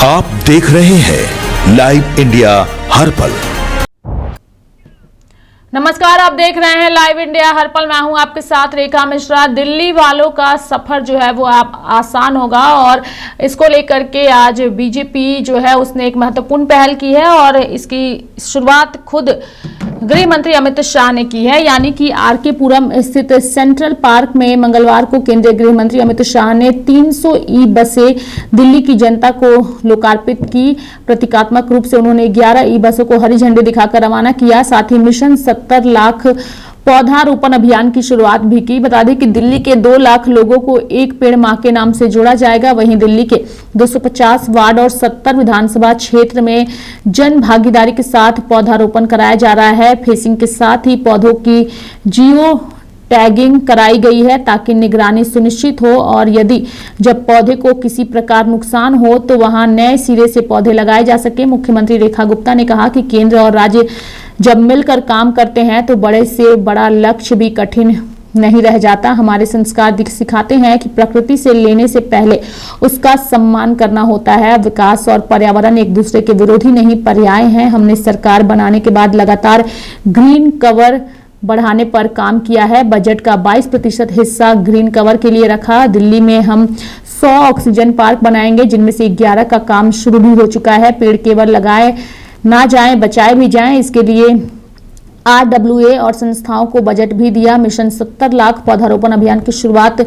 आप देख रहे हैं लाइव इंडिया हर पल। नमस्कार, आप देख रहे हैं लाइव इंडिया हर पल। मैं हूं आपके साथ रेखा मिश्रा। दिल्ली वालों का सफर जो है वो आसान होगा और इसको लेकर के आज बीजेपी जो है उसने एक महत्वपूर्ण पहल की है और इसकी शुरुआत खुद गृह मंत्री अमित शाह ने की है। यानी कि आरके पुरम स्थित सेंट्रल पार्क में मंगलवार को केंद्रीय गृह मंत्री अमित शाह ने 300 ई बसें दिल्ली की जनता को लोकार्पित की। प्रतीकात्मक रूप से उन्होंने 11 ई बसों को हरी झंडी दिखाकर रवाना किया। साथ ही मिशन 70 लाख पौधारोपण अभियान की शुरुआत भी की। बता दें कि दिल्ली के 2 लाख लोगों को एक पेड़ मां के नाम से जोड़ा जाएगा। वहीं दिल्ली के 250 वार्ड और 70 विधानसभा क्षेत्र में जन भागीदारी के साथ पौधारोपण कराया जा रहा है। फेसिंग के साथ ही पौधों की जियो टैगिंग कराई गई है ताकि निगरानी सुनिश्चित हो और यदि जब पौधे को किसी प्रकार नुकसान हो तो वहां नए सिरे से पौधे लगाए जा सके। मुख्यमंत्री रेखा गुप्ता ने कहा कि केंद्र और राज्य जब मिलकर काम करते हैं तो बड़े से बड़ा लक्ष्य भी कठिन नहीं रह जाता। हमारे संस्कार सिखाते हैं कि प्रकृति से लेने से पहले उसका सम्मान करना होता है। विकास और पर्यावरण एक दूसरे के विरोधी नहीं, पर्याय हैं। हमने सरकार बनाने के बाद लगातार ग्रीन कवर बढ़ाने पर काम किया है। बजट का 22% हिस्सा ग्रीन कवर के लिए रखा। दिल्ली में हम 100 ऑक्सीजन पार्क बनाएंगे जिनमें से 11 का काम शुरू भी हो चुका है। पेड़ केवल लगाए ना जाएं, बचाए भी जाएं। इसके लिए RWA और संस्थाओं को बजट भी दिया। मिशन 70 लाख पौधारोपण अभियान की शुरुआत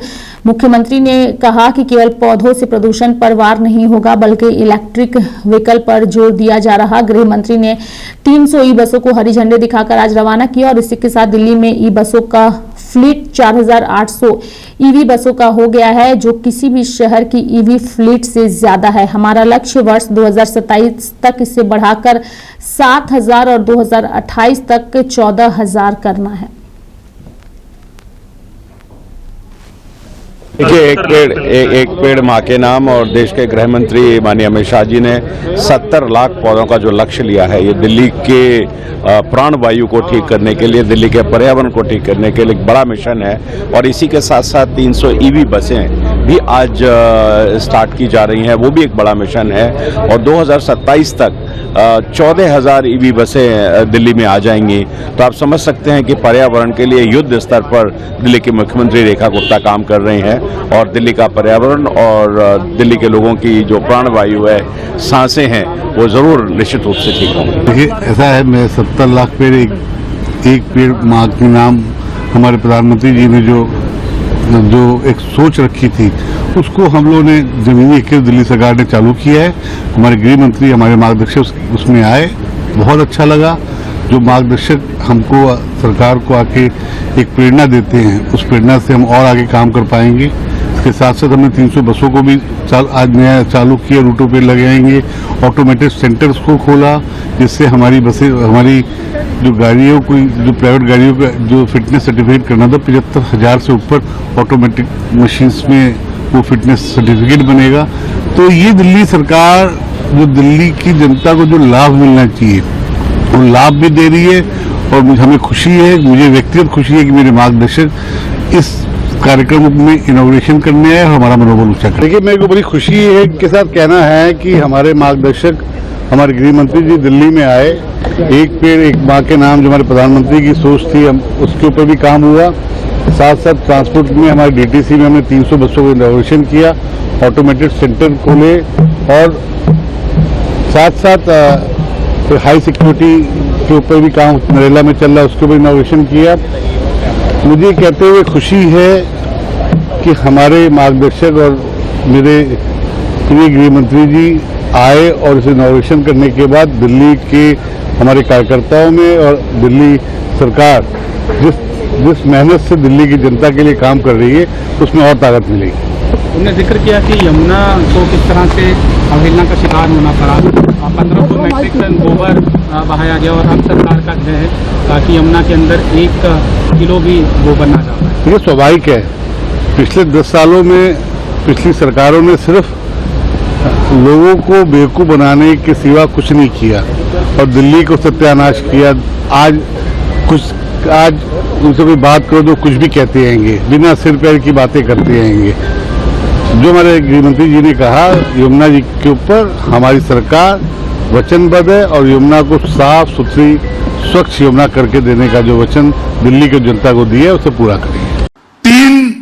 मुख्यमंत्री ने कहा कि केवल पौधों से प्रदूषण पर वार नहीं होगा बल्कि इलेक्ट्रिक व्हीकल पर जोर दिया जा रहा। गृह मंत्री ने 300 ई बसों को हरी झंडी दिखाकर आज रवाना किया और इसी के साथ दिल्ली में ई बसों का फ्लीट 4800 ईवी बसों का हो गया है, जो किसी भी शहर की ईवी फ्लीट से ज्यादा है। हमारा लक्ष्य वर्ष 2027 तक इसे बढ़ाकर 7000 और 2028 तक 14000 करना है। देखिए, एक पेड़ माँ के नाम और देश के गृह मंत्री माननीय अमित शाह जी ने 70 लाख पौधों का जो लक्ष्य लिया है, ये दिल्ली के प्राण वायु को ठीक करने के लिए, दिल्ली के पर्यावरण को ठीक करने के लिए एक बड़ा मिशन है। और इसी के साथ साथ 300 ईवी बसें भी आज स्टार्ट की जा रही हैं, वो भी एक बड़ा मिशन है। और 2027 तक 14000 ईवी बसें दिल्ली में आ जाएंगी। तो आप समझ सकते हैं कि पर्यावरण के लिए युद्ध स्तर पर दिल्ली के मुख्यमंत्री रेखा गुप्ता काम कर रहे हैं और दिल्ली का पर्यावरण और दिल्ली के लोगों की जो प्राणवायु है, सांसें हैं, वो जरूर निश्चित रूप से ठीक होंगी। देखिए, ऐसा है, मैं 70 लाख पेड़ एक पेड़ माँ के नाम हमारे प्रधानमंत्री जी ने जो एक सोच रखी थी, उसको हम लोगों ने जमीनी एकीकरण दिल्ली सरकार ने चालू किया है। हमारे गृह मंत्री, हमारे मार्गदर्शक उसमें आए, बहुत अच्छा लगा। जो मार्गदर्शक हमको सरकार को आके एक प्रेरणा देते हैं, उस प्रेरणा से हम और आगे काम कर पाएंगे। इसके साथ साथ हमने 300 बसों को भी आज नया चालू किया, रूटों पे लगाएंगे। ऑटोमेटेड सेंटर्स को खोला जिससे हमारी बसें, हमारी जो गाड़ियों को, जो प्राइवेट गाड़ियों का जो फिटनेस सर्टिफिकेट करना था, 75,000 से ऊपर ऑटोमेटिक मशीन्स में वो फिटनेस सर्टिफिकेट बनेगा। तो ये दिल्ली सरकार जो दिल्ली की जनता को जो लाभ मिलना चाहिए वो लाभ भी दे रही है। और हमें खुशी है, मुझे व्यक्तिगत खुशी है कि मेरे मार्गदर्शक इस कार्यक्रम में इनॉग्रेशन करने आए और हमारा मनोबल ऊंचा करें। देखिए, मेरे को बड़ी खुशी है के साथ कहना है कि हमारे मार्गदर्शक, हमारे गृह मंत्री जी दिल्ली में आए। एक पेड़ एक माँ के नाम जो हमारे प्रधानमंत्री की सोच थी, हम उसके ऊपर भी काम हुआ। साथ साथ ट्रांसपोर्ट में हमारे DTC में हमने 300 बसों को इनॉग्रेशन किया, ऑटोमेटेड सेंटर खोले और साथ साथ हाई सिक्योरिटी के ऊपर भी काम नरेला में चल रहा है, उसके ऊपर इनॉग्रेशन किया। मुझे कहते हुए खुशी है कि हमारे मार्गदर्शक और मेरे प्रिय गृह मंत्री जी आए और इसे इनॉग्रेशन करने के बाद दिल्ली के हमारे कार्यकर्ताओं में और दिल्ली सरकार जिस मेहनत से दिल्ली की जनता के लिए काम कर रही है, उसमें और ताकत मिलेगी। उन्होंने जिक्र किया कि यमुना को किस तरह से अवहेलना का शिकार होना पड़ा। 1500 मैट्रिक टन गोबर बहाया गया और हम सरकार का है ताकि यमुना के अंदर 1 किलो भी गोबर ना जाए। ये स्वाभाविक है। पिछले 10 सालों में पिछली सरकारों ने सिर्फ लोगों को बेवकूफ़ बनाने के सिवा कुछ नहीं किया और दिल्ली को सत्यानाश किया। आज उनसे कोई बात करो तो कुछ भी कहते रहेंगे, बिना सिर पैर की बातें करते रहेंगे। जो हमारे गृहमंत्री जी ने कहा, यमुना जी के ऊपर हमारी सरकार वचनबद्ध है और यमुना को साफ सुथरी स्वच्छ यमुना करके देने का जो वचन दिल्ली की जनता को दिया है उसे पूरा करेंगे। 3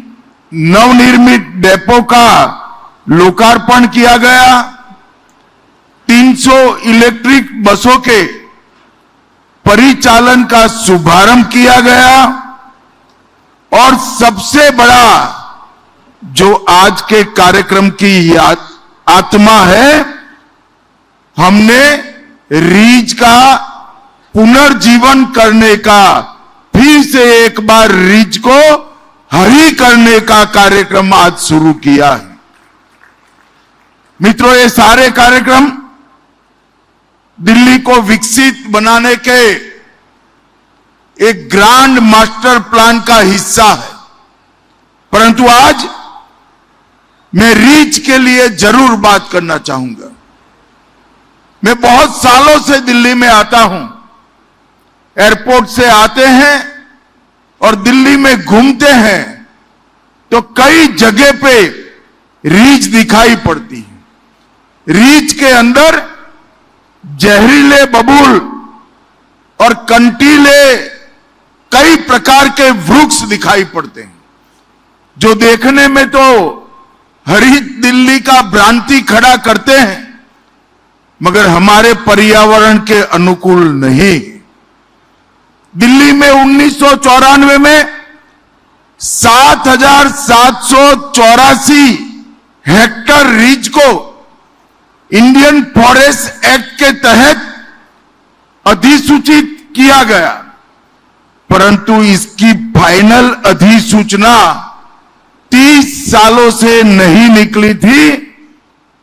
नवनिर्मित डेपो का लोकार्पण किया गया, 300 इलेक्ट्रिक बसों के परिचालन का शुभारंभ किया गया और सबसे बड़ा जो आज के कार्यक्रम की आत्मा है, हमने रीच का पुनर्जीवन करने का, फिर से एक बार रीच को हरी करने का कार्यक्रम आज शुरू किया है। मित्रों, ये सारे कार्यक्रम दिल्ली को विकसित बनाने के एक ग्रांड मास्टर प्लान का हिस्सा है, परंतु आज मैं रीच के लिए जरूर बात करना चाहूंगा। मैं बहुत सालों से दिल्ली में आता हूं, एयरपोर्ट से आते हैं और दिल्ली में घूमते हैं तो कई जगह पे रीच दिखाई पड़ती है। रीच के अंदर जहरीले बबूल और कंटीले कई प्रकार के वृक्ष दिखाई पड़ते हैं, जो देखने में तो हरित दिल्ली का भ्रांति खड़ा करते हैं, मगर हमारे पर्यावरण के अनुकूल नहीं। दिल्ली में 1994 में 7,784 हेक्टर रीच को इंडियन फॉरेस्ट एक्ट के तहत अधिसूचित किया गया, परंतु इसकी फाइनल अधिसूचना 30 सालों से नहीं निकली थी।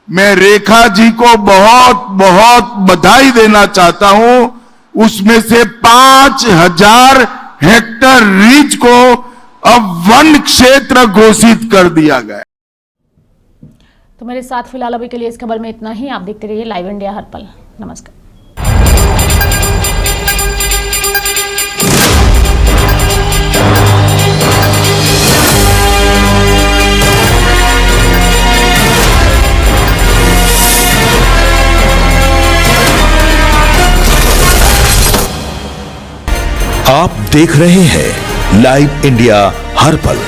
मैं रेखा जी को बहुत बहुत बधाई देना चाहता हूं। उसमें से 5,000 हेक्टर रीच को अब वन क्षेत्र घोषित कर दिया गया। तो मेरे साथ फिलहाल अभी के लिए इस खबर में इतना ही। आप देखते रहिए लाइव इंडिया हर पल। नमस्कार। आप देख रहे हैं लाइव इंडिया हर पल।